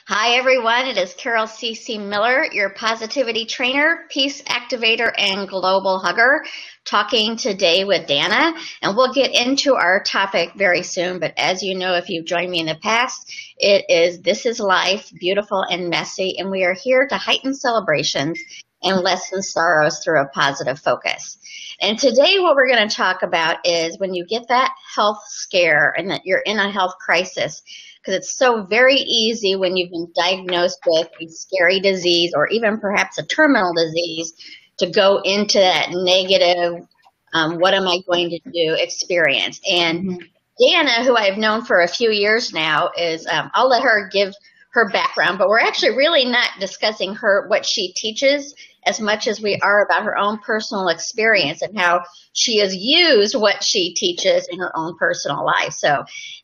Hi, everyone. It is Carol C.C. Miller, your positivity trainer, peace activator, and global hugger, talking today with Danna. And we'll get into our topic very soon. But as you know, if you've joined me in the past, it is This is Life, Beautiful and Messy. And we are here to heighten celebrations and lessen sorrows through a positive focus. And today, what we're going to talk about is when you get that health scare and that you're in a health crisis, because it's so very easy when you've been diagnosed with a scary disease or even perhaps a terminal disease to go into that negative, what am I going to do experience. And Danna, who I've known for a few years now, is I'll let her give her background, but we're actually really not discussing what she teaches as much as we are about her own personal experience and how she has used what she teaches in her own personal life. So,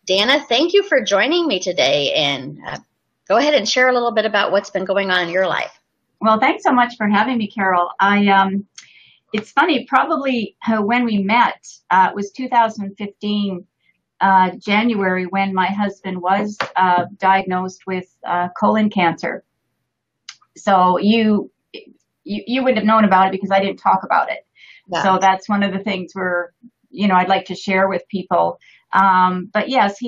Danna, thank you for joining me today, and go ahead and share a little bit about what's been going on in your life. Well, thanks so much for having me, Carol. It's funny, probably when we met, it was 2015, January, when my husband was diagnosed with colon cancer. So you wouldn't have known about it because I didn't talk about it. Yeah. So that's one of the things I'd like to share with people. But yes,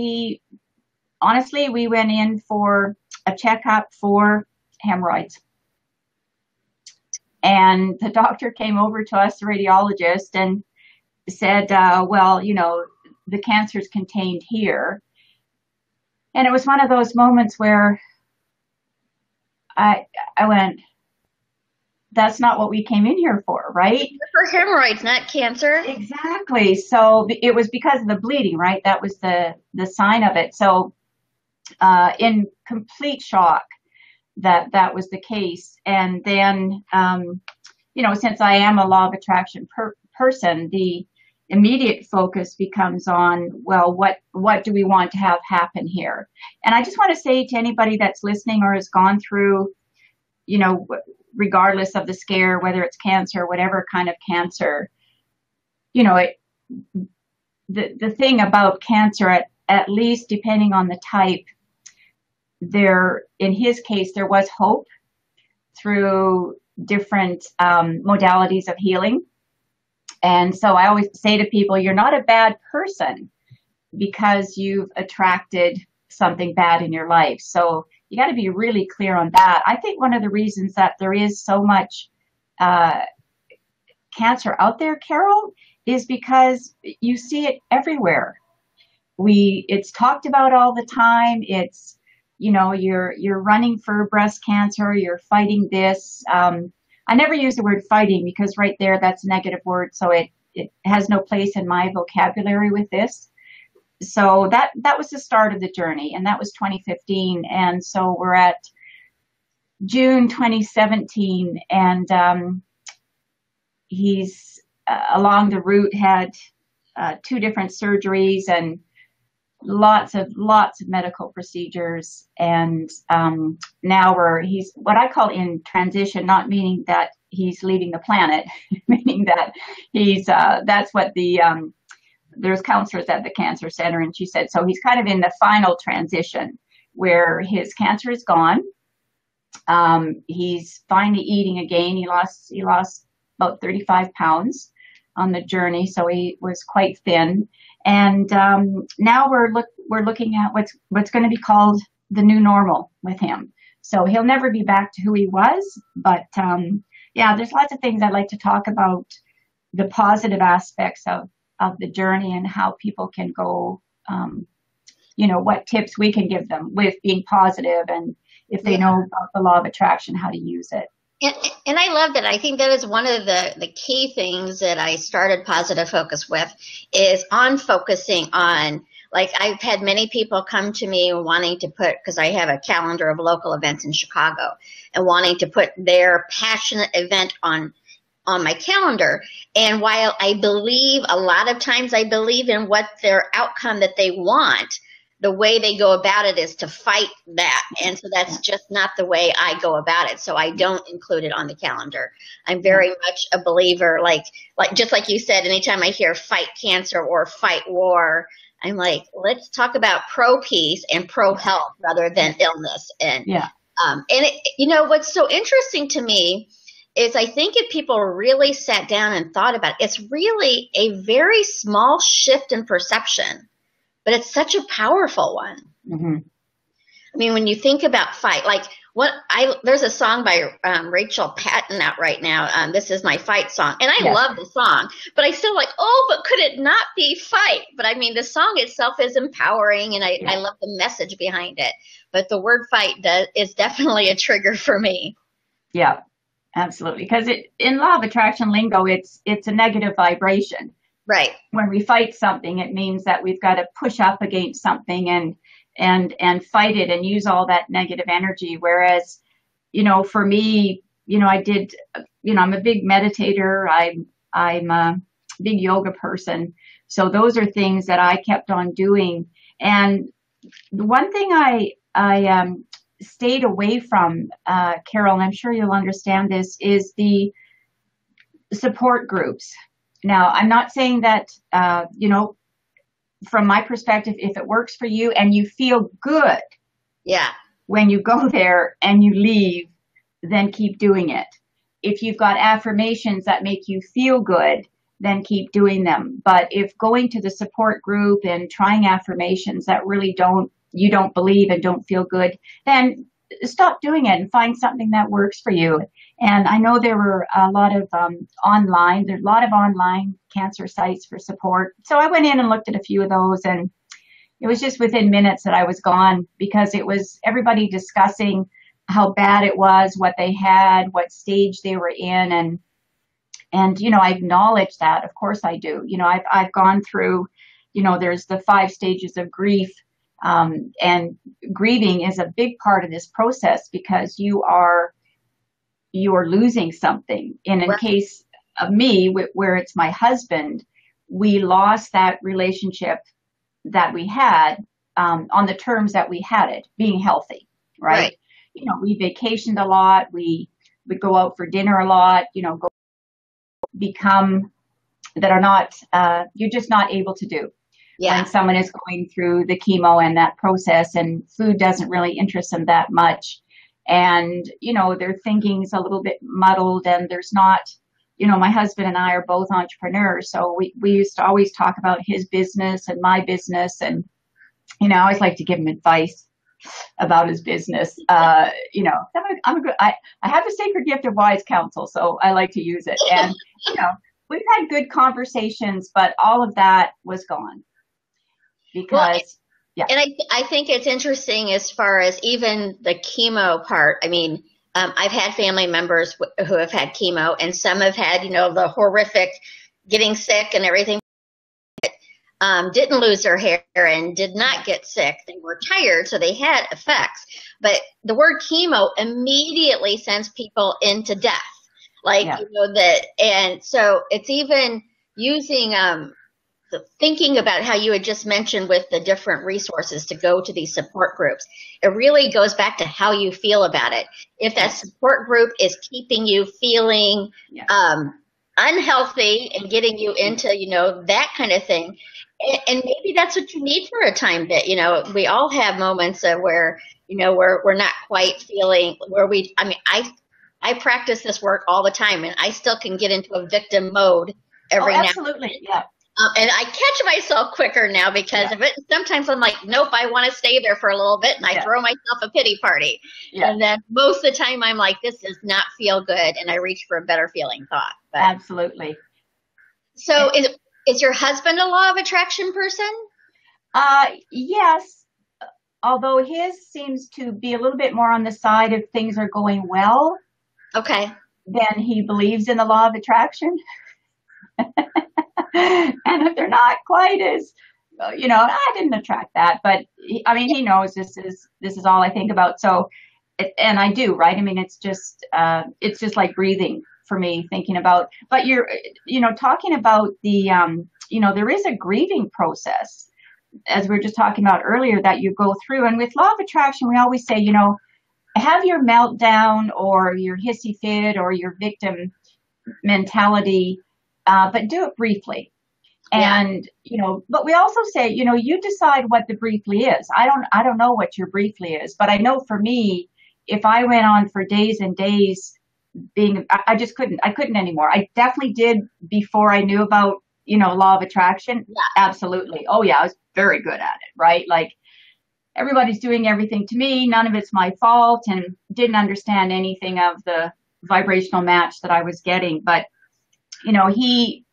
honestly, we went in for a checkup for hemorrhoids. And the doctor came over to us, the radiologist, and said, the cancer's contained here. And it was one of those moments where I went, that's not what we came in here for, right? For hemorrhoids, not cancer. Exactly. So it was because of the bleeding, right? That was the sign of it. So in complete shock that was the case. And then, since I am a law of attraction person, the immediate focus becomes on, well, what do we want to have happen here? And I just want to say to anybody that's listening or has gone through, regardless of the scare, whether it's cancer, whatever kind of cancer, the thing about cancer, at least depending on the type, in his case, there was hope through different modalities of healing. And so I always say to people, you're not a bad person because you've attracted something bad in your life. So you got to be really clear on that. I think one of the reasons that there is so much cancer out there, Carol, is because you see it everywhere. It's talked about all the time. It's, you're running for breast cancer, you're fighting this. I never use the word fighting because right there, that's a negative word. So it has no place in my vocabulary with this. So that was the start of the journey, and that was 2015. And so we're at June 2017, and he's along the route had 2 different surgeries and lots of medical procedures. And now he's what I call in transition, not meaning that he's leaving the planet, meaning that he's that's what there's counselors at the cancer center, and she said, so he's kind of in the final transition where his cancer is gone. He's finally eating again. He lost about 35 pounds on the journey, so he was quite thin. And now we're looking at what's going to be called the new normal with him. So he'll never be back to who he was, but there's lots of things I'd like to talk about, the positive aspects of the journey and how people can go, what tips we can give them with being positive, and if they know about the law of attraction, how to use it. And I love that. I think that is one of the key things that I started Positive Focus with, is on focusing on, like, I've had many people come to me wanting to put, because I have a calendar of local events in Chicago, and wanting to put their passionate event on my calendar. And while I believe, a lot of times I believe in what their outcome that they want, the way they go about it is to fight that. And so that's just not the way I go about it. So I don't include it on the calendar. I'm very much a believer, like just like you said, anytime I hear fight cancer or fight war, I'm like, let's talk about pro peace and pro health rather than illness. And Yeah. What's so interesting to me is I think if people really sat down and thought about it, it's really a very small shift in perception, but it's such a powerful one. Mm-hmm. I mean, when you think about fight, like there's a song by Rachel Patton out right now. This is my fight song, and I love the song, but I still like, but could it not be fight? But I mean, the song itself is empowering, and I love the message behind it. But the word fight is definitely a trigger for me. Yeah, absolutely. Because in law of attraction lingo, it's a negative vibration. Right. When we fight something, it means that we've got to push up against something and fight it and use all that negative energy. Whereas, for me, I did, I'm a big meditator. I'm a big yoga person. So those are things that I kept on doing. And the one thing I stayed away from, Carol, and I'm sure you'll understand this, is the support groups. Now, I'm not saying that, from my perspective, if it works for you and you feel good when you go there and you leave, then keep doing it. If you've got affirmations that make you feel good, then keep doing them. But if going to the support group and trying affirmations that really you don't believe and don't feel good, then stop doing it and find something that works for you. And I know there were a lot of online cancer sites for support. So I went in and looked at a few of those, and it was just within minutes that I was gone, because it was everybody discussing how bad it was, what they had, what stage they were in. And I acknowledge that. Of course I do. I've gone through, there's the 5 stages of grief. And grieving is a big part of this process, because you're losing something. And in case of me, where it's my husband, we lost that relationship that we had on the terms that we had it, being healthy, right? We vacationed a lot. We would go out for dinner a lot, become that are not, you're just not able to do. When someone is going through the chemo and that process, and food doesn't really interest them that much. And, their thinking's a little bit muddled, and there's not, my husband and I are both entrepreneurs. So we used to always talk about his business and my business. And, I always like to give him advice about his business. I have a sacred gift of wise counsel, so I like to use it. And, we've had good conversations, but all of that was gone. Because, and I think it's interesting as far as even the chemo part. I mean, I've had family members who have had chemo, and some have had, the horrific getting sick and everything. Didn't lose their hair and did not get sick. They were tired, so they had effects. But the word chemo immediately sends people into death. And so it's even using, thinking about how you had just mentioned with the different resources to go to these support groups. It really goes back to how you feel about it. If that support group is keeping you feeling unhealthy and getting you into, that kind of thing, and maybe that's what you need for a time that, we all have moments of where, we're not quite feeling where I practice this work all the time, and I still can get into a victim mode every now and then. Absolutely, yeah. And I catch myself quicker now because of it. Sometimes I'm like, nope, I want to stay there for a little bit, and I throw myself a pity party. And then most of the time I'm like, this does not feel good, and I reach for a better feeling thought. But, absolutely. So is your husband a law of attraction person? Yes, although his seems to be a little bit more on the side of things are going well. Okay. Then he believes in the law of attraction. And if they're not quite as, I didn't attract that, but he knows this is all I think about. So, and I do, right? I mean, it's just like breathing for me, thinking about, but you're, talking about the, there is a grieving process, as we were just talking about earlier, that you go through. And with law of attraction, we always say, have your meltdown or your hissy fit or your victim mentality, but do it briefly. Yeah. And, but we also say, you decide what the briefly is. I don't know what your briefly is, but I know for me, if I went on for days and days I just I couldn't anymore. I definitely did before I knew about, law of attraction. Yeah. Absolutely. Oh yeah, I was very good at it, right? Like everybody's doing everything to me. None of it's my fault, and didn't understand anything of the vibrational match that I was getting. But,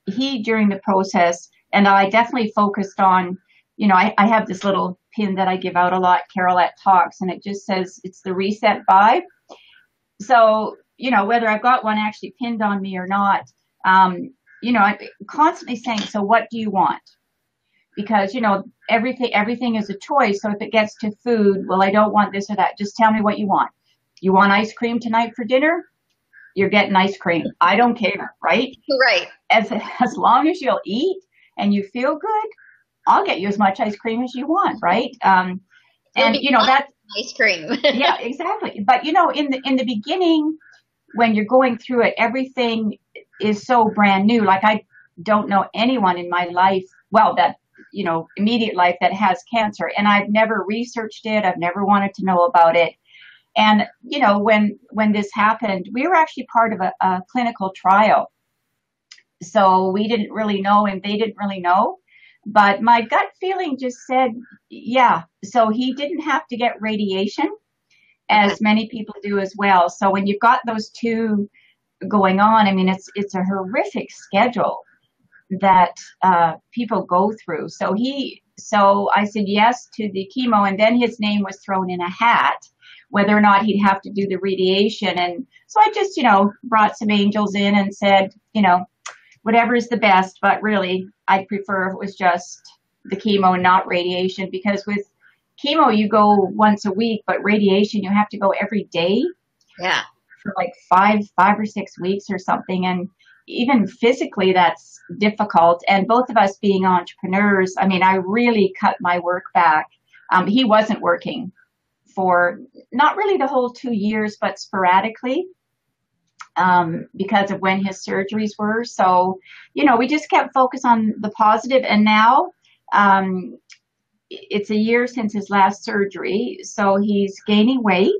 he during the process, and I definitely focused on, I have this little pin that I give out a lot, Carol at Talks, and it just says it's the reset vibe. So, whether I've got one actually pinned on me or not, I'm constantly saying, so what do you want? Because, everything is a choice. So if it gets to food, well, I don't want this or that. Just tell me what you want. You want ice cream tonight for dinner? You're getting ice cream. I don't care, right? Right. As long as you'll eat and you feel good, I'll get you as much ice cream as you want, right? And that's ice cream. Yeah, exactly. But in the beginning, when you're going through it, everything is so brand new. Like I don't know anyone in my life, well, that immediate life that has cancer, and I've never researched it. I've never wanted to know about it. And, when this happened, we were actually part of a clinical trial. So we didn't really know, and they didn't really know. But my gut feeling just said, yeah. So he didn't have to get radiation, as many people do as well. So when you've got those two going on, I mean, it's a horrific schedule that people go through. So I said yes to the chemo, and then his name was thrown in a hat, whether or not he'd have to do the radiation. And so I just, brought some angels in and said, whatever is the best, but really I'd prefer if it was just the chemo and not radiation, because with chemo you go once a week, but radiation you have to go every day. Yeah. For like 5 or 6 weeks or something. And even physically that's difficult. And both of us being entrepreneurs, I mean, I really cut my work back. He wasn't working for not really the whole 2 years, but sporadically, because of when his surgeries were. So, we just kept focus on the positive. And now, it's a year since his last surgery. So he's gaining weight.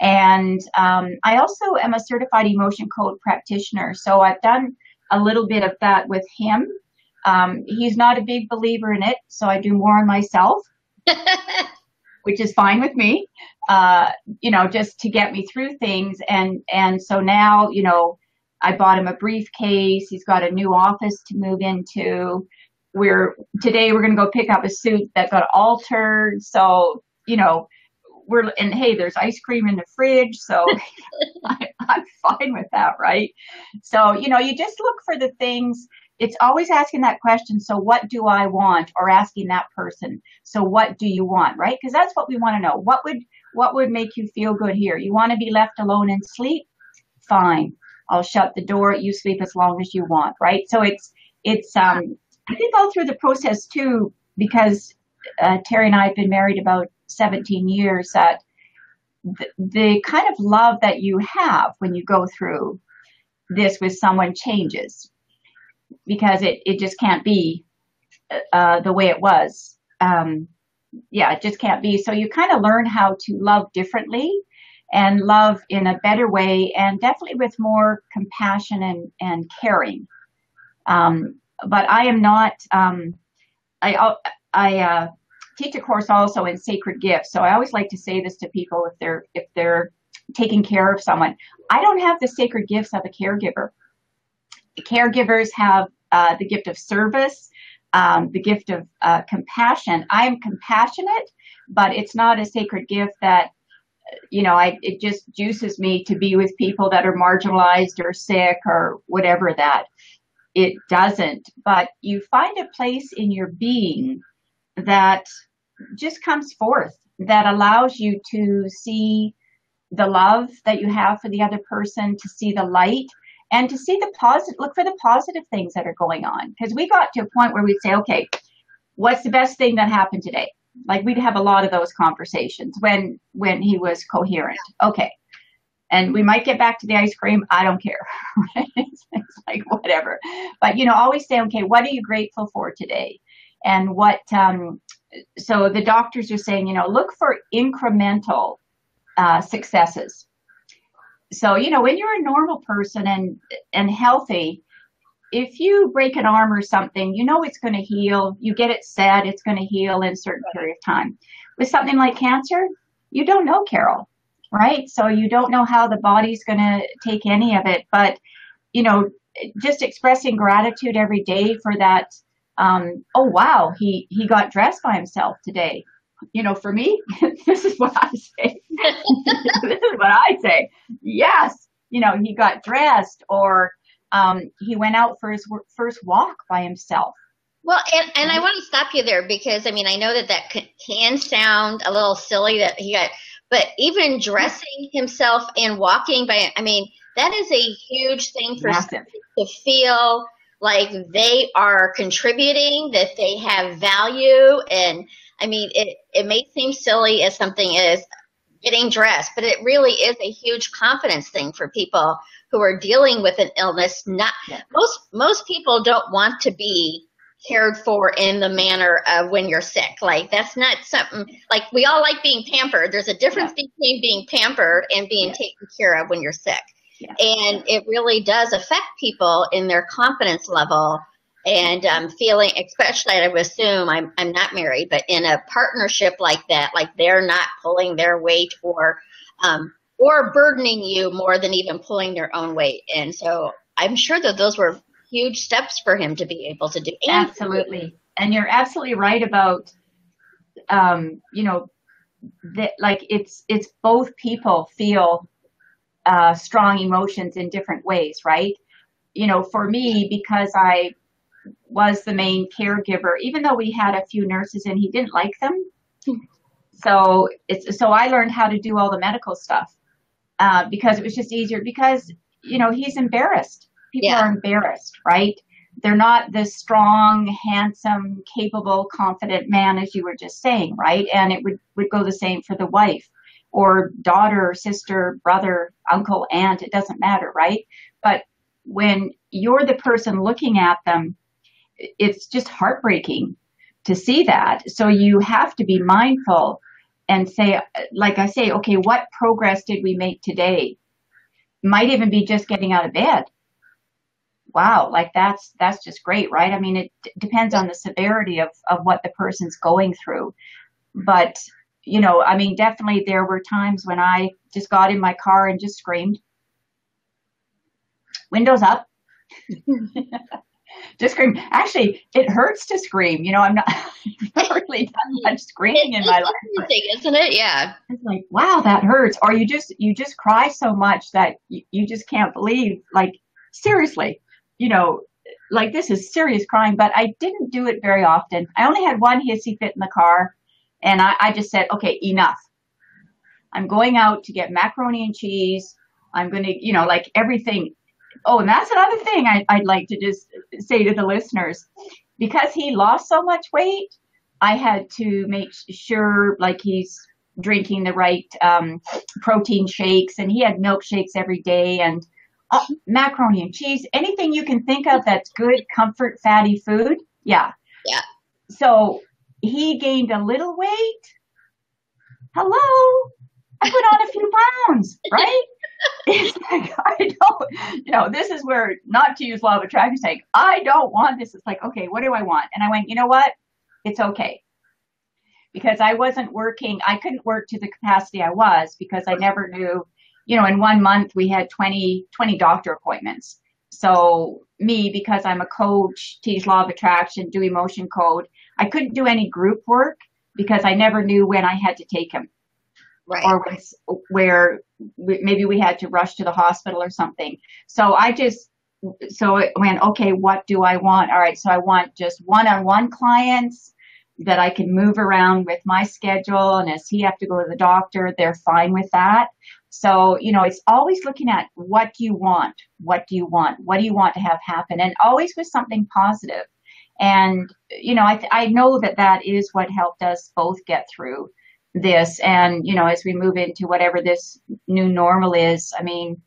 And, I also am a certified emotion code practitioner. So I've done a little bit of that with him. He's not a big believer in it. So I do more on myself. Which is fine with me, just to get me through things. And so now, I bought him a briefcase. He's got a new office to move into. Today we're going to go pick up a suit that got altered. So, and hey, there's ice cream in the fridge. So I'm fine with that. Right. So, you just look for the things. It's always asking that question, so what do I want? Or asking that person, so what do you want, right? Because that's what we want to know. What would make you feel good here? You want to be left alone and sleep? Fine. I'll shut the door. You sleep as long as you want, right? So it's I think all through the process too, because Terry and I have been married about 17 years, that the kind of love that you have when you go through this with someone changes. Because it just can't be the way it was. It just can't be. So you kind of learn how to love differently and love in a better way, and definitely with more compassion and caring. But I am not, I teach a course also in sacred gifts. So I always like to say this to people if they're taking care of someone. I don't have the sacred gifts of a caregiver. Caregivers have the gift of service, the gift of compassion. I am compassionate, but it's not a sacred gift that, it just juices me to be with people that are marginalized or sick or whatever that. It doesn't. But you find a place in your being that just comes forth, that allows you to see the love that you have for the other person, to see the light, and to see the positive, look for the positive things that are going on. Because we got to a point where we'd say, okay, what's the best thing that happened today? Like we'd have a lot of those conversations when he was coherent. Okay, And we might get back to the ice cream. I don't care. Right? It's like whatever. But, always say, okay, what are you grateful for today? And so the doctors are saying, look for incremental successes. So, when you're a normal person and healthy, if you break an arm or something, it's going to heal. You get it set, it's going to heal in a certain period of time. With something like cancer, you don't know, Carol, right? So you don't know how the body's going to take any of it. But, just expressing gratitude every day for that. Oh, wow, he got dressed by himself today. For me, this is what I say. This is what I say. Yes, he got dressed, or he went out for his first walk by himself. Well, and I want to stop you there because, I know that can sound a little silly that he got, but even dressing himself and walking by, that is a huge thing for somebody to feel like they are contributing, that they have value. And it may seem silly as something as getting dressed, but it really is a huge confidence thing for people who are dealing with an illness. Most people don't want to be cared for in the manner of when you're sick. Like, that's not something, like, we all like being pampered. There's a difference between being pampered and being taken care of when you're sick. Yeah. And it really does affect people in their confidence level and feeling, especially, I would assume, I'm not married, but in a partnership like that, like they're not pulling their weight or burdening you more than even pulling their own weight. And so I'm sure that those were huge steps for him to be able to do. Absolutely. And you're absolutely right about, that, like, it's both people feel strong emotions in different ways, right? For me, because I was the main caregiver, even though we had a few nurses and he didn't like them. So I learned how to do all the medical stuff because it was just easier because, he's embarrassed. People are embarrassed, right? They're not this strong, handsome, capable, confident man, as you were just saying, right? And it would go the same for the wife or daughter, sister, brother, uncle, aunt, it doesn't matter, right? But when you're the person looking at them, it's just heartbreaking to see that. So you have to be mindful and say, like I say, okay, what progress did we make today? Might even be just getting out of bed. Wow, like that's just great, right? It depends on the severity of what the person's going through. But, definitely there were times when I just got in my car and just screamed. Windows up. Just scream. Actually, it hurts to scream. I've not really done much screaming in my life. Isn't it? Yeah. It's like, wow, that hurts. Or you just cry so much that you just can't believe, like, seriously, like, this is serious crying. But I didn't do it very often. I only had one hissy fit in the car, and I just said, okay, enough. I'm going out to get macaroni and cheese. I'm going to, like, everything. Oh, and that's another thing I'd like to just say to the listeners. Because he lost so much weight, I had to make sure, like, he's drinking the right protein shakes, and he had milkshakes every day, and macaroni and cheese, anything you can think of that's good, comfort, fatty food. Yeah. Yeah. So he gained a little weight. Hello. I put on a few pounds, right? It's like, I don't, this is where, not to use law of attraction, saying, I don't want this. It's like, okay, what do I want? And I went, you know what? It's okay. Because I wasn't working, I couldn't work to the capacity I was because I never knew, in 1 month we had 20 doctor appointments. So me, because I'm a coach, teach law of attraction, do emotion code, I couldn't do any group work because I never knew when I had to take him. Right. Or where maybe we had to rush to the hospital or something. So it went, okay, what do I want? All right, so I want just one-on-one clients that I can move around with my schedule. And as he have to go to the doctor, they're fine with that. So, it's always looking at what do you want? What do you want? What do you want to have happen? And always with something positive. And, I know that is what helped us both get through this. And, as we move into whatever this new normal is. I mean,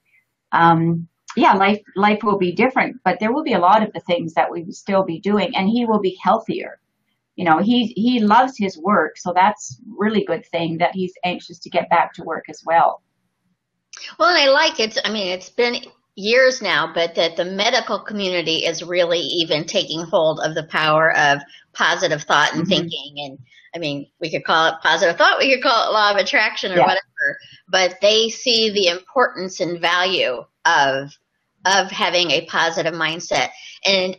yeah, life will be different, but there will be a lot of the things that we will still be doing, and he will be healthier. You know, he loves his work, so that's really good thing that he's anxious to get back to work as well. Well, and I like it. I mean, it's been years now, but that the medical community is really even taking hold of the power of positive thought and thinking. And I mean, we could call it positive thought, we could call it law of attraction or whatever, but they see the importance and value of having a positive mindset. And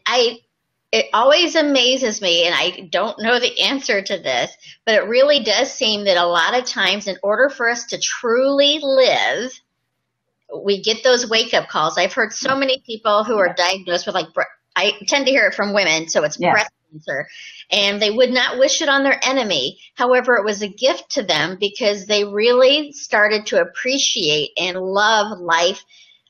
it always amazes me, and I don't know the answer to this, but it really does seem that a lot of times in order for us to truly live, we get those wake-up calls. I've heard so many people who are diagnosed with, like, I tend to hear it from women, so it's breast cancer, and they would not wish it on their enemy. However, it was a gift to them because they really started to appreciate and love life.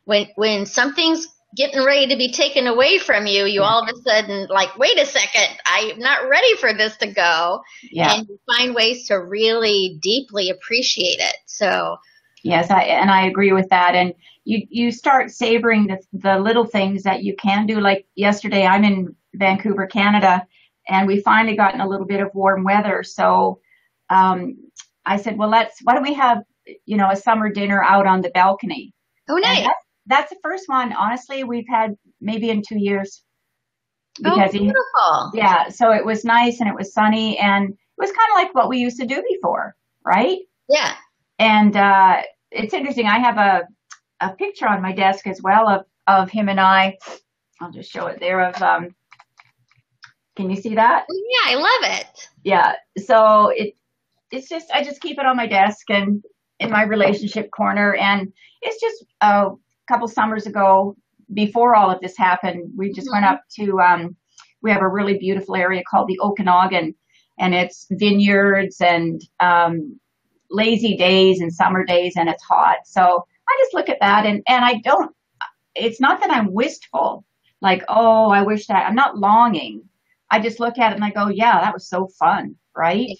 When something's getting ready to be taken away from you, you all of a sudden, like, wait a second, I'm not ready for this to go. And you find ways to really deeply appreciate it. So yes, I agree with that. And you start savoring the little things that you can do. Like yesterday, I'm in Vancouver, Canada, and we finally gotten a little bit of warm weather. So I said, well, why don't we have, you know, a summer dinner out on the balcony? Oh, nice. That's the first one, honestly, we've had maybe in 2 years. Because beautiful. Yeah, so it was nice and it was sunny, and it was kind of like what we used to do before, right? Yeah. And it's interesting. I have a picture on my desk as well of him and I. I'll just show it there. Can you see that? Yeah, I love it. Yeah. So it's just, I just keep it on my desk and in my relationship corner. And it's just a couple summers ago, before all of this happened, we just went up to, we have a really beautiful area called the Okanagan, and it's vineyards and lazy days and summer days, and it's hot. So I just look at that and it's not that I'm wistful, like, oh, I wish that. I'm not longing. I just look at it and I go, yeah, that was so fun, right?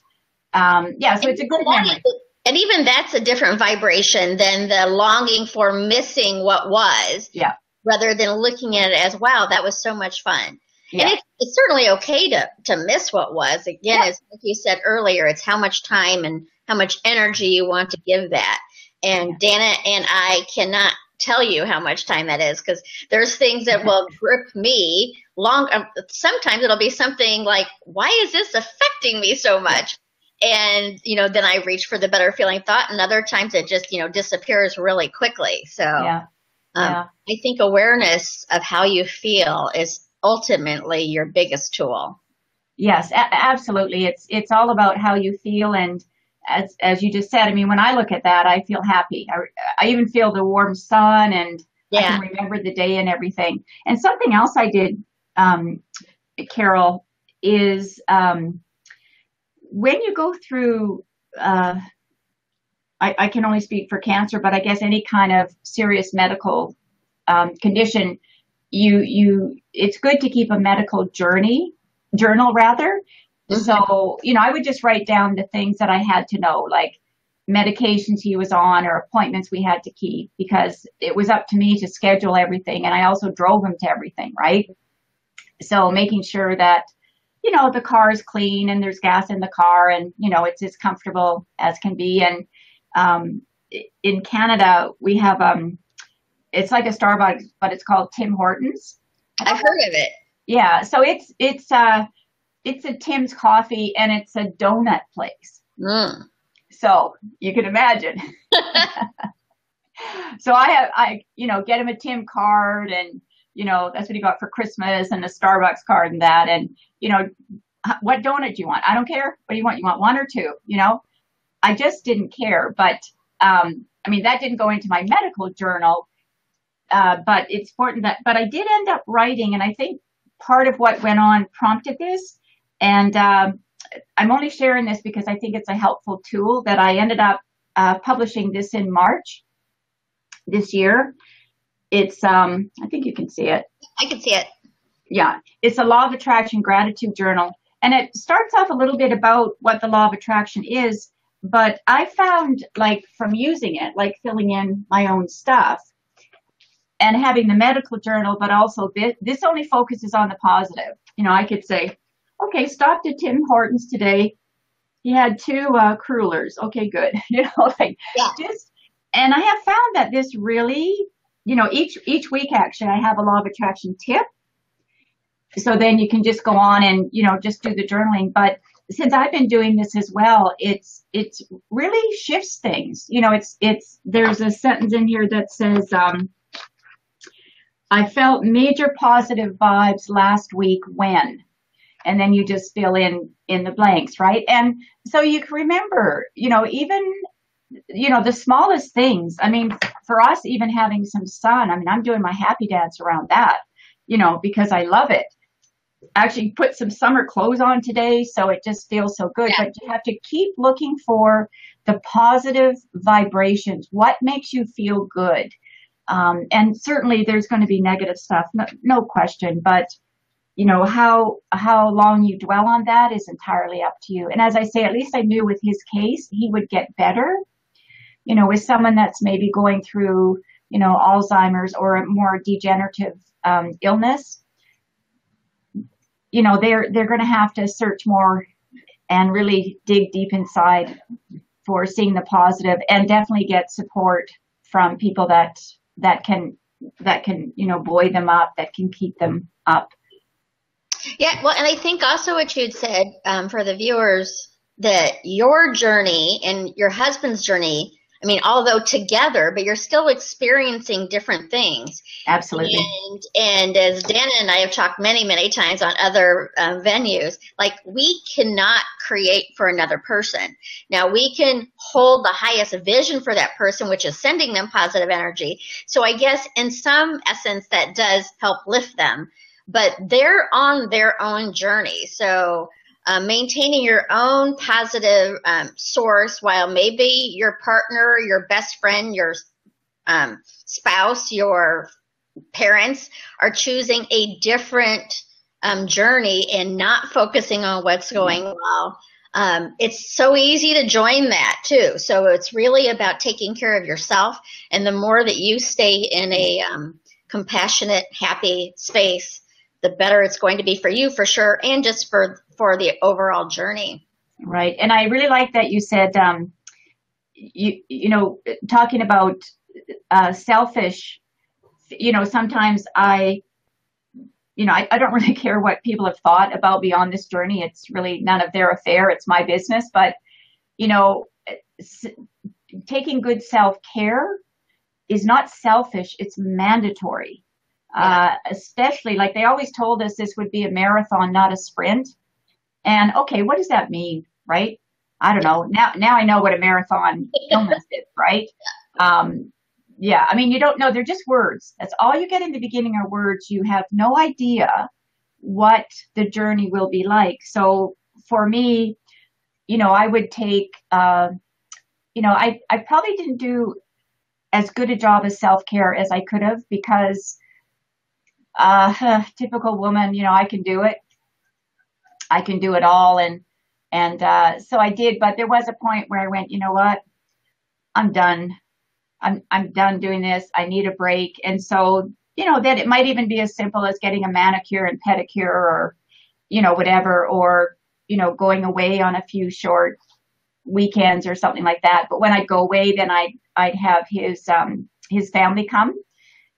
Yeah, so it's a good memory. And even that's a different vibration than the longing for missing what was. Yeah. Rather than looking at it as, wow, that was so much fun. Yeah. And it's certainly okay to miss what was. Again, as like you said earlier, it's how much time and how much energy you want to give that. And Danna and I cannot tell you how much time that is, because there's things that will grip me long. Sometimes it'll be something like, why is this affecting me so much? And, you know, then I reach for the better feeling thought, and other times it just, you know, disappears really quickly. So I think awareness of how you feel is ultimately your biggest tool. Yes, absolutely. It's all about how you feel. And as you just said, I mean, when I look at that, I feel happy. I even feel the warm sun, and I can remember the day and everything. And something else I did, Carol, is when you go through, I can only speak for cancer, but I guess any kind of serious medical condition, it's good to keep a medical journal rather. So, you know, I would just write down the things that I had to know, like medications he was on or appointments we had to keep, because it was up to me to schedule everything. And I also drove him to everything, right? So making sure that, you know, the car is clean and there's gas in the car, and, you know, it's as comfortable as can be. And in Canada, we have, it's like a Starbucks, but it's called Tim Hortons. I've heard of it. Yeah. So it's a Tim's coffee, and it's a donut place. So you can imagine. So I, you know, get him a Tim card, and, you know, that's what he got for Christmas, and a Starbucks card and that. And, you know, what donut do you want? I don't care. What do you want? You want one or two? You know, I just didn't care. But, I mean, that didn't go into my medical journal. But it's important but I did end up writing, and I think part of what went on prompted this. And I'm only sharing this because I think it's a helpful tool that I ended up publishing this in March this year. It's, I think you can see it. I can see it. Yeah. It's a Law of Attraction Gratitude Journal. And it starts off a little bit about what the Law of Attraction is, but I found, like, from using it, like filling in my own stuff and having the medical journal, but also this only focuses on the positive. You know, I could say, okay, stopped at Tim Hortons today. He had 2 crullers. Okay, good. You know, like, Yeah. just, and I have found that this really, you know, each week actually I have a law of attraction tip. So then you can just go on and, you know, just do the journaling. But since I've been doing this as well, it's really shifts things. You know, there's a sentence in here that says, I felt major positive vibes last week when, and then you just fill in the blanks, right? And so you can remember, you know, even, you know, the smallest things. I mean, for us, even having some sun, I mean, I'm doing my happy dance around that, you know, because I love it. Actually put some summer clothes on today, so it just feels so good. Yeah. But you have to keep looking for the positive vibrations. What makes you feel good? And certainly there's going to be negative stuff, no question. But you know, how long you dwell on that is entirely up to you. And as I say, at least I knew with his case, he would get better. You know, with someone that's maybe going through, you know, Alzheimer's or a more degenerative illness, you know, they're going to have to search more and really dig deep inside for seeing the positive, and definitely get support from people that can, you know, buoy them up, that can keep them up. Yeah, well, and I think also what you'd said for the viewers, that your journey and your husband's journey, I mean, although together, but you're still experiencing different things. Absolutely. And as Danna and I have talked many, many times on other venues, like, we cannot create for another person. Now, we can hold the highest vision for that person, which is sending them positive energy. So I guess in some essence that does help lift them, but they're on their own journey. So maintaining your own positive source, while maybe your partner, your best friend, your spouse, your parents are choosing a different journey and not focusing on what's going well. It's so easy to join that too. So it's really about taking care of yourself. And the more that you stay in a compassionate, happy space, the better it's going to be for you, for sure, and just for the overall journey. Right. And I really like that you said, you know, talking about selfish, you know, sometimes I don't really care what people have thought about me on this journey. It's really none of their affair. It's my business. But, you know, taking good self-care is not selfish. It's mandatory. Especially, like, they always told us this would be a marathon, not a sprint. And okay, what does that mean, right? I don't know. Now I know what a marathon illness is, right? Yeah, I mean, you don't know. They're just words. That's all you get in the beginning are words. You have no idea what the journey will be like. So for me, you know, I would take, you know, I probably didn't do as good a job as self-care as I could have, because typical woman, you know, I can do it. I can do it all. And so I did, but there was a point where I went, you know what, I'm done. I'm done doing this. I need a break. And so, you know, that it might even be as simple as getting a manicure and pedicure, or, you know, whatever, or, you know, going away on a few short weekends or something like that. But when I'd go away, then I'd have his family come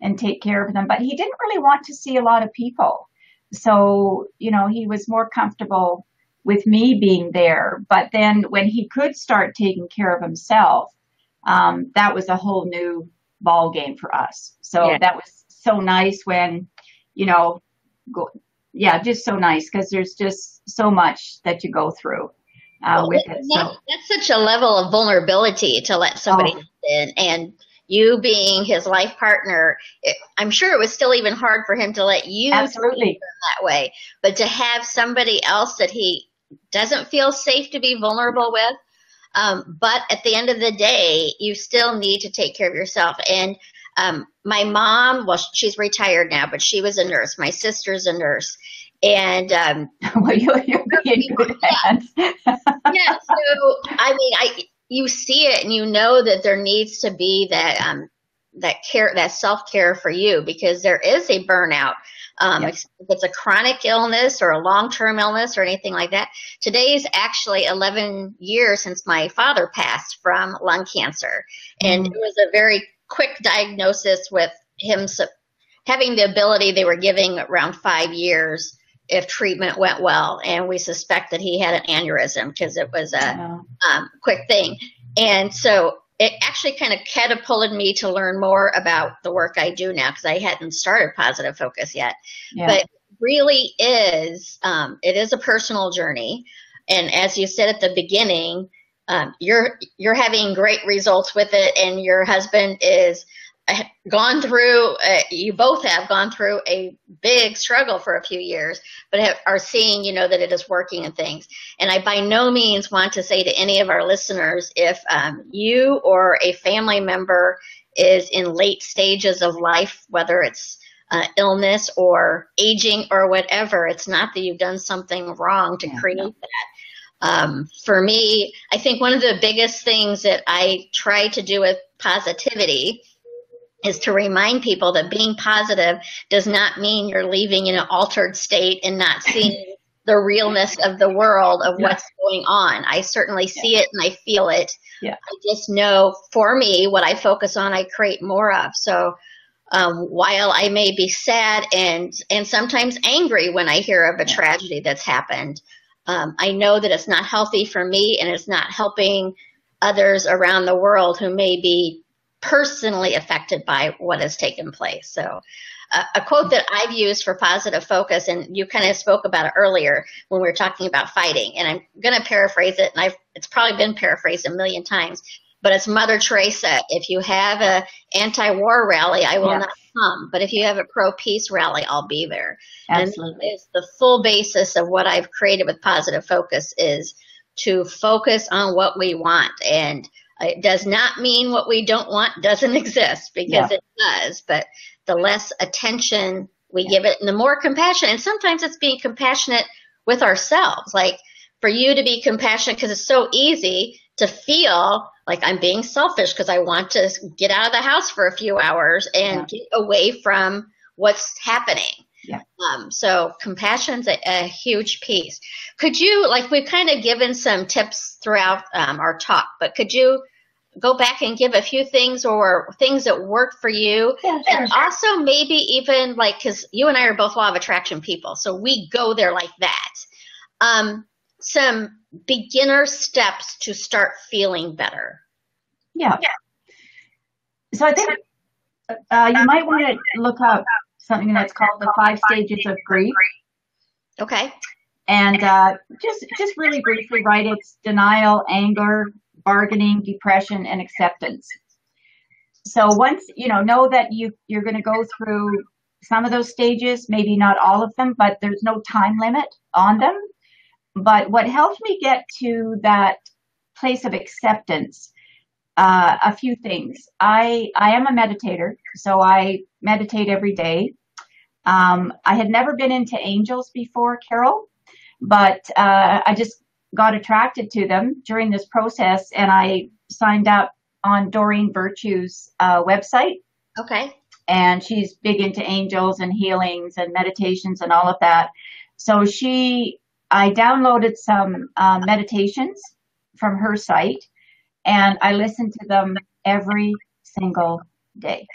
and take care of them. But he didn't really want to see a lot of people. So, you know, he was more comfortable with me being there. But then when he could start taking care of himself, that was a whole new ball game for us. So yeah, that was so nice when, you know, just so nice, because there's just so much that you go through with it. So that's such a level of vulnerability to let somebody in, and you being his life partner, I'm sure it was still even hard for him to let you absolutely that way, but to have somebody else that he doesn't feel safe to be vulnerable with. But at the end of the day, you still need to take care of yourself. And my mom, well, she's retired now, but she was a nurse. My sister's a nurse. And well, you'll be in good hands. Yeah. So, I mean, you see it and you know that there needs to be that care, that self-care for you, because there is a burnout. If it's a chronic illness or a long-term illness or anything like that. Today is actually 11 years since my father passed from lung cancer. And it was a very quick diagnosis with him having the ability, they were giving around 5 years if treatment went well. And we suspect that he had an aneurysm because it was a quick thing. And so it actually kind of catapulted me to learn more about the work I do now, because I hadn't started Positive Focus yet. But it really is, it is a personal journey. And as you said at the beginning, you're having great results with it, and your husband is gone through, you both have gone through a big struggle for a few years, but are seeing, that it is working and things. And I by no means want to say to any of our listeners, if you or a family member is in late stages of life, whether it's illness or aging or whatever, it's not that you've done something wrong to create that. For me, I think one of the biggest things that I try to do with positivity is to remind people that being positive does not mean you're leaving in an altered state and not seeing the realness of the world of what's going on. I certainly see it and I feel it. I just know, for me, what I focus on, I create more of. So while I may be sad and sometimes angry when I hear of a tragedy that's happened, I know that it's not healthy for me, and it's not helping others around the world who may be personally affected by what has taken place. So a quote that I've used for Positive Focus, and you kind of spoke about it earlier when we were talking about fighting, and I'm going to paraphrase it, and it's probably been paraphrased a million times, but it's Mother Teresa. If you have a anti-war rally, I will not come, but if you have a pro-peace rally, I'll be there. Absolutely. And it's the full basis of what I've created with Positive Focus, is to focus on what we want. And it does not mean what we don't want doesn't exist, because it does, but the less attention we give it and the more compassion. And sometimes it's being compassionate with ourselves. Like for you to be compassionate, because it's so easy to feel like I'm being selfish because I want to get out of the house for a few hours and get away from what's happening. So compassion's a huge piece. Could you, like, we've kind of given some tips throughout our talk, but could you go back and give a few things or things that worked for you? And also maybe even like, because you and I are both law of attraction people, so we go there like that. Some beginner steps to start feeling better. So I think you might want to look up something that's called the 5 stages of grief. Okay. And just really briefly, right? It's denial, anger, bargaining, depression, and acceptance. So once know that you're going to go through some of those stages, maybe not all of them, but there's no time limit on them. But what helped me get to that place of acceptance, a few things. I am a meditator, so I meditate every day. I had never been into angels before, Carol, but I just got attracted to them during this process, and I signed up on Doreen Virtue's website. Okay. And she's big into angels and healings and meditations and all of that. So I downloaded some meditations from her site, and I listened to them every single day.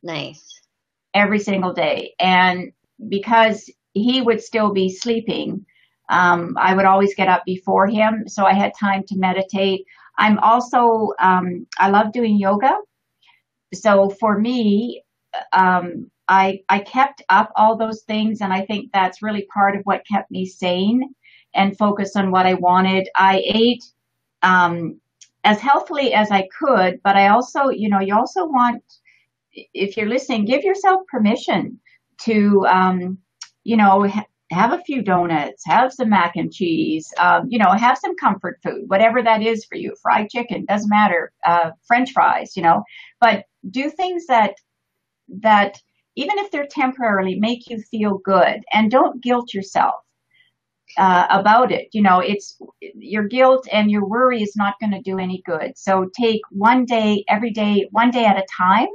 Nice. Every single day. And because he would still be sleeping, I would always get up before him, so I had time to meditate. I'm also, I love doing yoga. So for me, I kept up all those things, and I think that's really part of what kept me sane and focused on what I wanted. I ate as healthily as I could, but I also, you also want, if you're listening, give yourself permission to, have a few donuts, have some mac and cheese, have some comfort food, whatever that is for you. Fried chicken, doesn't matter, French fries, but do things that even if they're temporarily, make you feel good, and don't guilt yourself. about it. You know, it's your guilt and your worry is not going to do any good. So take one day, every day, one day at a time,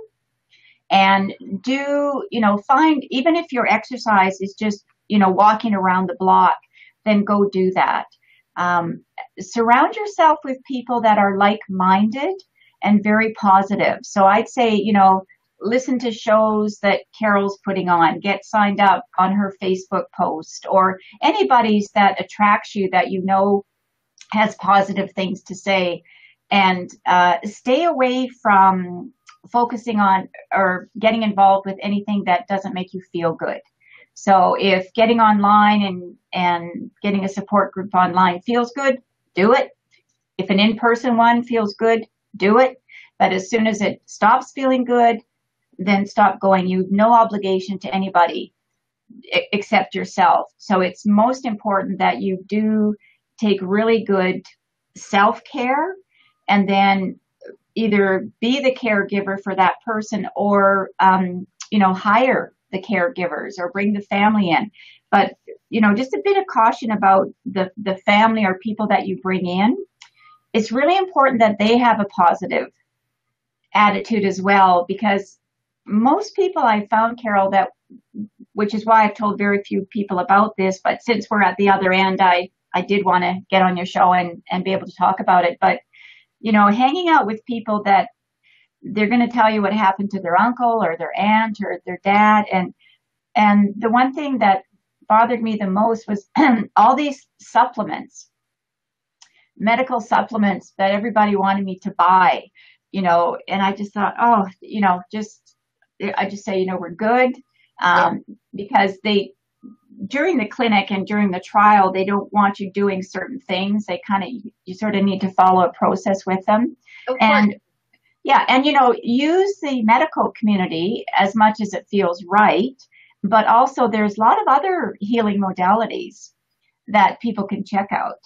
and do, you know, find, even if your exercise is just, you know, walking around the block, then go do that. Surround yourself with people that are like-minded and very positive. So I'd say, you know, listen to shows that Carol's putting on, get signed up on her Facebook post, or anybody's that attracts you that you know has positive things to say, and stay away from focusing on or getting involved with anything that doesn't make you feel good. So if getting online and getting a support group online feels good, do it. If an in-person one feels good, do it. But as soon as it stops feeling good, then stop going. You've no obligation to anybody except yourself. So it's most important that you do take really good self-care, and then either be the caregiver for that person, or, you know, hire the caregivers or bring the family in. But, you know, just a bit of caution about the family or people that you bring in. It's really important that they have a positive attitude as well, because most people I found, Carol, that, which is why I've told very few people about this, but since we're at the other end, I did want to get on your show and be able to talk about it. But, you know, hanging out with people that they're going to tell you what happened to their uncle or their aunt or their dad. And the one thing that bothered me the most was all these supplements, medical supplements that everybody wanted me to buy, you know, and I just thought, oh, you know, I just say, you know, we're good. Because during the clinic and during the trial, they don't want you doing certain things. They you sort of need to follow a process with them. And yeah, and, you know, use the medical community as much as it feels right, but also there's a lot of other healing modalities that people can check out.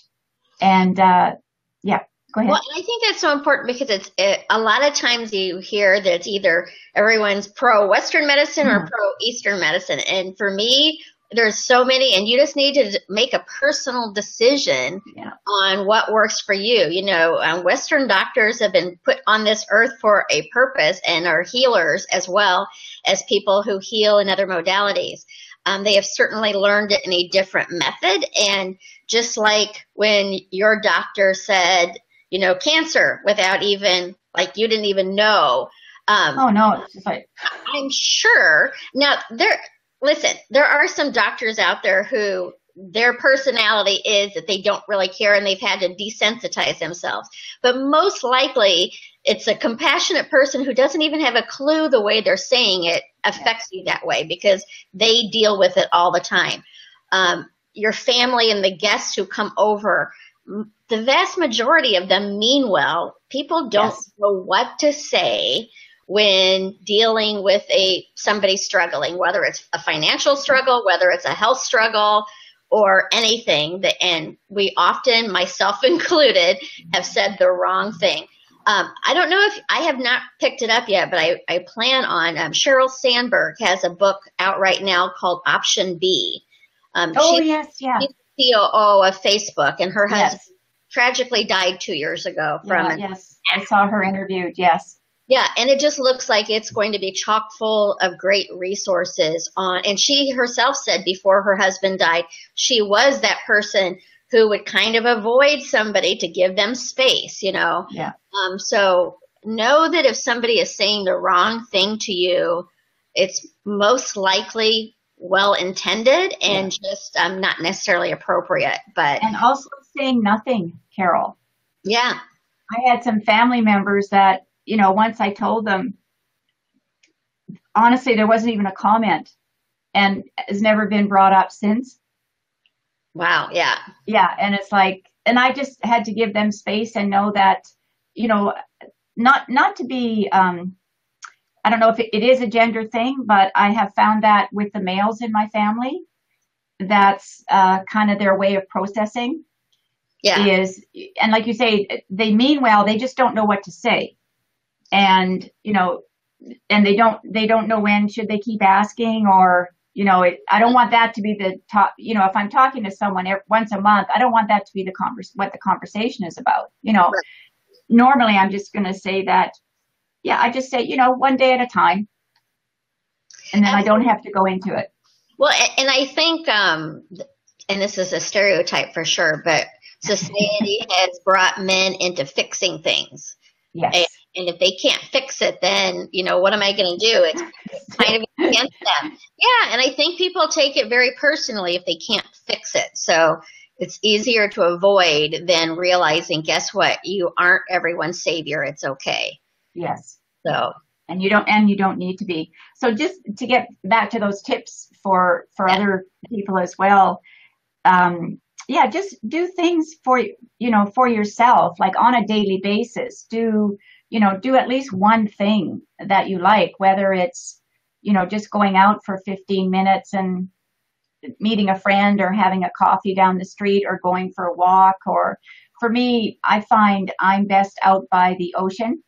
And, yeah, go ahead. Well, I think that's so important because a lot of times you hear that it's either everyone's pro-Western medicine or pro-Eastern medicine. And for me, there's so many, and you just need to make a personal decision on what works for you. You know, Western doctors have been put on this earth for a purpose and are healers as well as people who heal in other modalities. They have certainly learned it in a different method. And just like when your doctor said, you know, cancer without even, like, you didn't even know. Oh, no, it's just like, I'm sure. Now, there are some doctors out there who their personality is that they don't really care and they've had to desensitize themselves. But most likely, it's a compassionate person who doesn't even have a clue the way they're saying it affects you that way because they deal with it all the time. Your family and the guests who come over, the vast majority of them mean well. People don't know what to say when dealing with somebody struggling, whether it's a financial struggle, whether it's a health struggle, or anything. And we often, myself included, have said the wrong thing. I don't know if I have not picked it up yet, but I plan on. Sheryl Sandberg has a book out right now called Option B. She's the COO of Facebook, and her husband tragically died 2 years ago from I saw her interviewed. Yeah, and it just looks like it's going to be chock full of great resources and she herself said before her husband died, she was that person who would kind of avoid somebody to give them space, you know. Yeah. So know that if somebody is saying the wrong thing to you, it's most likely well intended and just not necessarily appropriate. And also saying nothing, Carol. Yeah. I had some family members that, you know, once I told them, honestly, there wasn't even a comment and has never been brought up since. Wow. Yeah. Yeah. And it's like, and I just had to give them space and know that, you know, not to be, I don't know if it is a gender thing, but I have found that with the males in my family, that's kind of their way of processing is, and like you say, they mean well, they just don't know what to say. And, you know, and they don't know when should they keep asking or, I don't want that to be the top, if I'm talking to someone once a month, I don't want that to be what the conversation is about. Right. Normally I'm just going to say that, I just say, one day at a time. And then I don't have to go into it. Well, and I think, and this is a stereotype for sure, but society has brought men into fixing things. Yes. And if they can't fix it, then, what am I going to do? It's kind of against them. Yeah. And I think people take it very personally if they can't fix it. So it's easier to avoid than realizing, guess what? You aren't everyone's savior. It's okay. Yes. So. And you don't need to be. So just to get back to those tips for other people as well. Just do things for yourself, like on a daily basis. Do at least one thing that you like, whether it's, just going out for 15 minutes and meeting a friend or having a coffee down the street or going for a walk. Or for me, I find I'm best out by the ocean.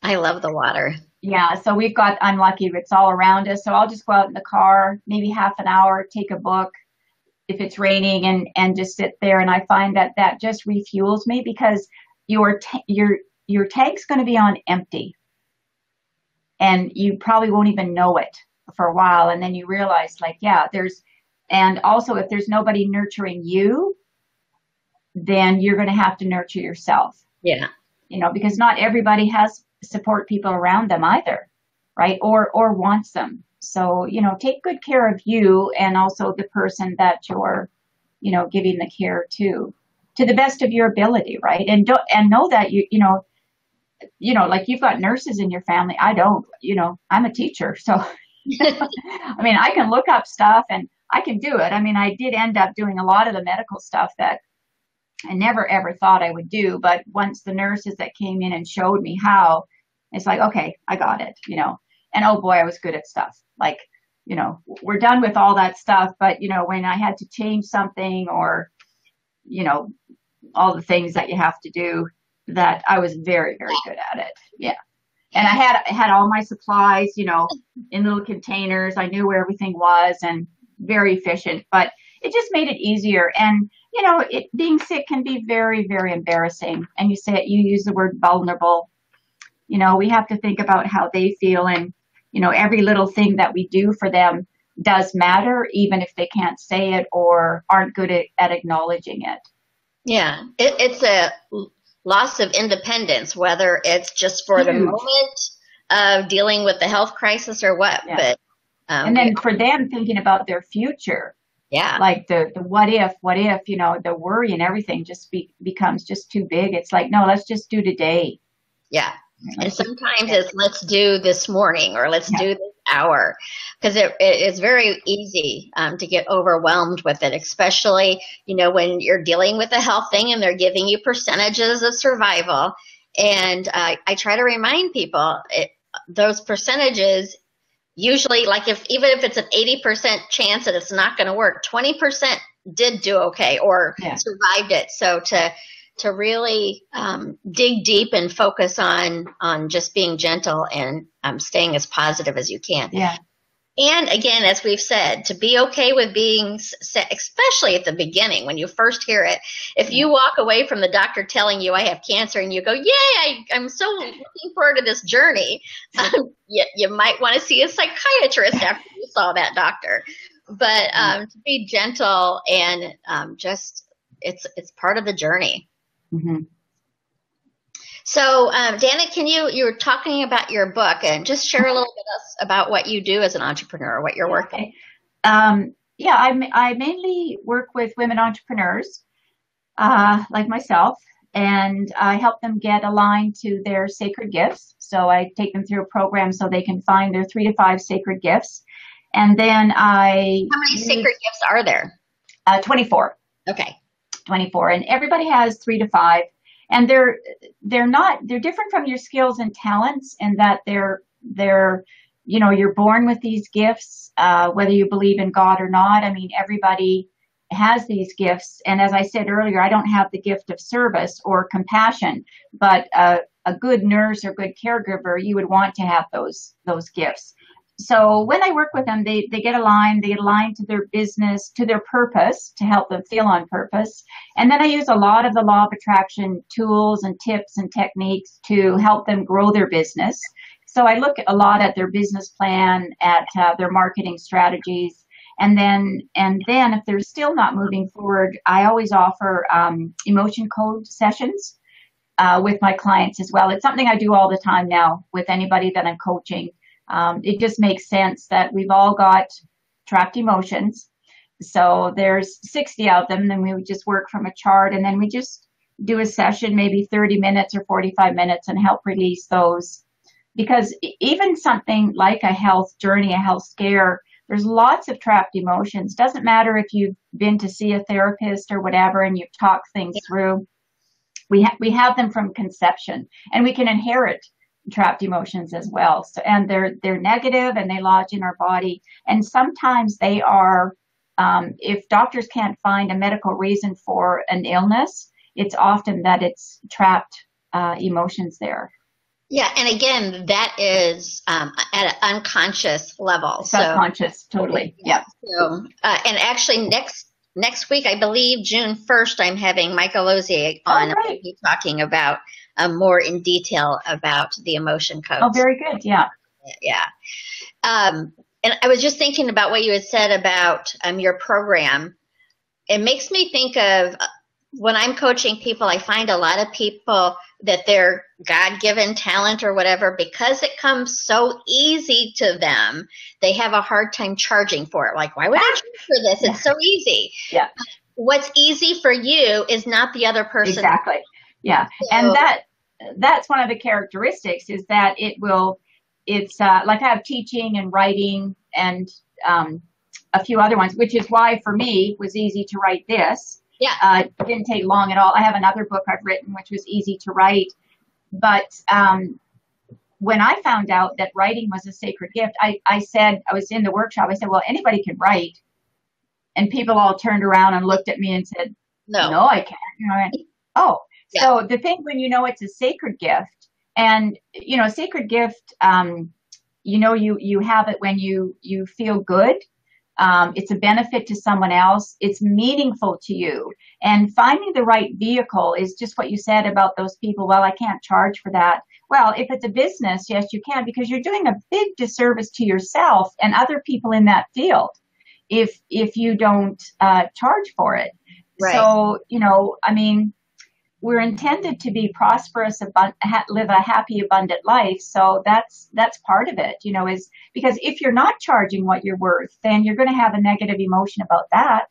I love the water. Yeah, so I'm lucky, it's all around us. So I'll just go out in the car, maybe half an hour, take a book if it's raining and just sit there. And I find that just refuels me because your tank's going to be on empty. And you probably won't even know it for a while. And then you realize and also if there's nobody nurturing you, then you're going to have to nurture yourself. Yeah. Because not everybody has support people around them either, right? Or wants them. So, take good care of you and also the person that you're, giving the care to the best of your ability, right? And know that like you've got nurses in your family. I don't, I'm a teacher. So, I mean, I can look up stuff and I can do it. I mean, I did end up doing a lot of the medical stuff that I never ever thought I would do. But once the nurses that came in and showed me how, it's like, okay, I got it, and oh boy, I was good at stuff. Like, we're done with all that stuff. But, when I had to change something or, all the things that you have to do, that I was very, very good at it. Yeah. And I had all my supplies, in little containers. I knew where everything was and very efficient, but it just made it easier. And, being sick can be very, very embarrassing. And you use the word vulnerable. We have to think about how they feel, and, every little thing that we do for them does matter, even if they can't say it or aren't good at acknowledging it. Yeah. It's a loss of independence, whether it's just for the moment of dealing with the health crisis or what. Yeah. But and then for them thinking about their future, like the what if, the worry and everything just becomes just too big. It's like, no, let's just do today. Yeah. And sometimes it's let's do this morning or let's do this hour, because it's very easy to get overwhelmed with it, especially, when you're dealing with a health thing and they're giving you percentages of survival. And I try to remind people those percentages usually, like even if it's an 80% chance that it's not going to work, 20% did do okay or survived it. So to really dig deep and focus on just being gentle and staying as positive as you can. Yeah. And again, as we've said, to be okay with being sick, especially at the beginning when you first hear it. If you walk away from the doctor telling you I have cancer and you go, yay, I'm so looking forward to this journey, you might want to see a psychiatrist after you saw that doctor. But to be gentle and just it's part of the journey. Mm-hmm. So, Danna, you were talking about your book, and just share a little bit about what you do as an entrepreneur, what you're working. I mainly work with women entrepreneurs, like myself, and I help them get aligned to their sacred gifts. So I take them through a program so they can find their 3 to 5 sacred gifts. And then how many sacred gifts are there? 24. Okay. 24, and everybody has 3 to 5, and they're different from your skills and talents in that they're you're born with these gifts, whether you believe in God or not. I mean, everybody has these gifts, and as I said earlier, I don't have the gift of service or compassion, but a good nurse or good caregiver, you would want to have those gifts. So when I work with them, they get aligned to their business, to their purpose, to help them feel on purpose. And then I use a lot of the law of attraction tools and tips and techniques to help them grow their business. So I look a lot at their business plan, at their marketing strategies. And then if they're still not moving forward, I always offer emotion code sessions with my clients as well. It's something I do all the time now with anybody that I'm coaching. It just makes sense that we've all got trapped emotions. So there's 60 of them, and we would just work from a chart, and then we just do a session, maybe 30 minutes or 45 minutes, and help release those. Because even something like a health journey, a health scare, there's lots of trapped emotions. Doesn't matter if you've been to see a therapist or whatever, and you've talked things through. We have them from conception, and we can inherit trapped emotions as well. So, and they're negative, and they lodge in our body. And sometimes they are, if doctors can't find a medical reason for an illness, it's often that it's trapped emotions there. Yeah, and again, that is at an unconscious level. Subconscious, so, totally. Yeah. So, and actually, next week, I believe June 1st, I'm having Michael Lozier on. Oh, right. Talking about more in detail about the emotion codes. Oh, very good. Yeah. Yeah. And I was just thinking about what you had said about your program. It makes me think of when I'm coaching people, I find a lot of people that their God-given talent or whatever, because it comes so easy to them, they have a hard time charging for it. Like, why would I charge for this? It's so easy. Yeah. What's easy for you is not the other person. Exactly. Yeah. So, and that's one of the characteristics is that it's like I have teaching and writing and a few other ones, which is why for me it was easy to write this. Yeah. It didn't take long at all. I have another book I've written, which was easy to write. But when I found out that writing was a sacred gift, I said, I was in the workshop, I said, well, anybody can write. And people all turned around and looked at me and said, no, I can't. You know, and, oh, yeah. So the thing when you know it's a sacred gift, and, you know, a sacred gift, you know, you have it when you feel good. It's a benefit to someone else. It's meaningful to you. And finding the right vehicle is just what you said about those people. Well, I can't charge for that. Well, if it's a business, yes, you can, because you're doing a big disservice to yourself and other people in that field if you don't charge for it. Right. So, you know, I mean, we're intended to be prosperous, live a happy, abundant life. So that's part of it, you know, is because if you're not charging what you're worth, then you're going to have a negative emotion about that,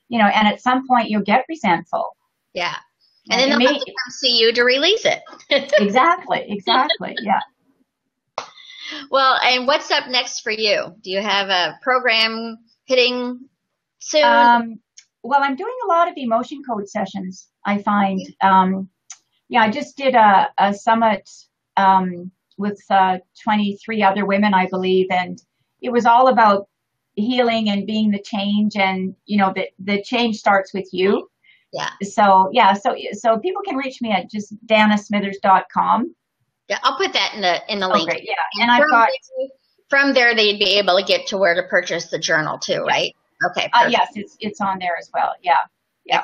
you know, and at some point you'll get resentful. Yeah. And then they'll have to come see you to release it. Exactly. Yeah. Well, and what's up next for you? Do you have a program hitting soon? Well, I'm doing a lot of emotion code sessions, I find. I just did a summit with 23 other women, I believe, and it was all about healing and being the change, and, you know, the change starts with you. Yeah. So people can reach me at just dannasmithers.com. Yeah, I'll put that in the link. Okay, yeah, and I've got from there they'd be able to get to where to purchase the journal too, right? Okay. Yes, it's on there as well. Yeah. Yeah.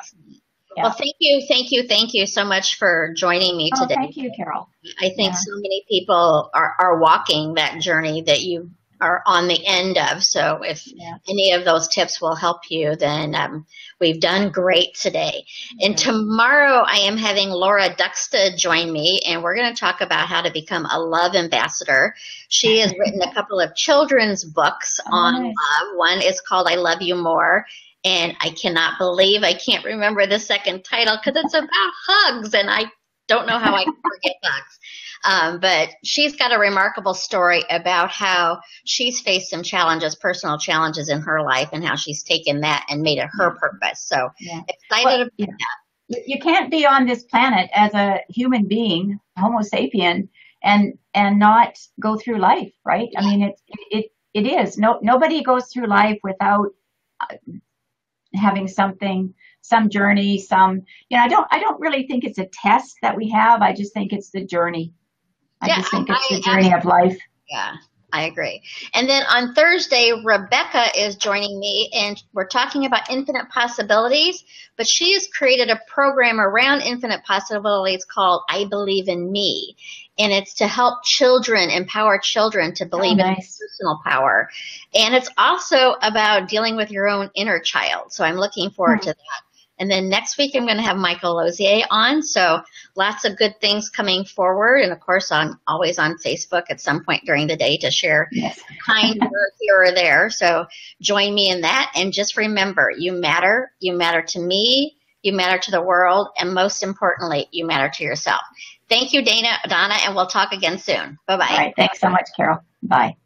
Well, thank you so much for joining me today. Thank you, Carol. I think so many people are walking that journey that you are on the end of. So if any of those tips will help you, then we've done great today. And tomorrow I am having Laura Duxta join me, and we're going to talk about how to become a love ambassador. She has written a couple of children's books on love. One is called I Love You More. And I cannot believe I can't remember the second title because it's about hugs, and I don't know how I can forget hugs. But she's got a remarkable story about how she's faced some challenges, personal challenges in her life, and how she's taken that and made it her purpose. So excited about that. You can't be on this planet as a human being, Homo sapien, and not go through life, right? I mean, it is. Nobody goes through life without having something, some journey, I don't really think it's a test that we have. I just think it's the journey. I just think it's the journey of life. Yeah. I agree. And then on Thursday, Rebecca is joining me, and we're talking about infinite possibilities, but she has created a program around infinite possibilities called I Believe in Me. And it's to help children, empower children to believe in personal power. And it's also about dealing with your own inner child. So I'm looking forward to that. And then next week, I'm going to have Michael Lozier on. So lots of good things coming forward. And of course, I'm always on Facebook at some point during the day to share kind words here or there. So join me in that. And just remember, you matter. You matter to me. You matter to the world. And most importantly, you matter to yourself. Thank you, Donna, and we'll talk again soon. Bye-bye. All right. Thanks so much, Carol. Bye.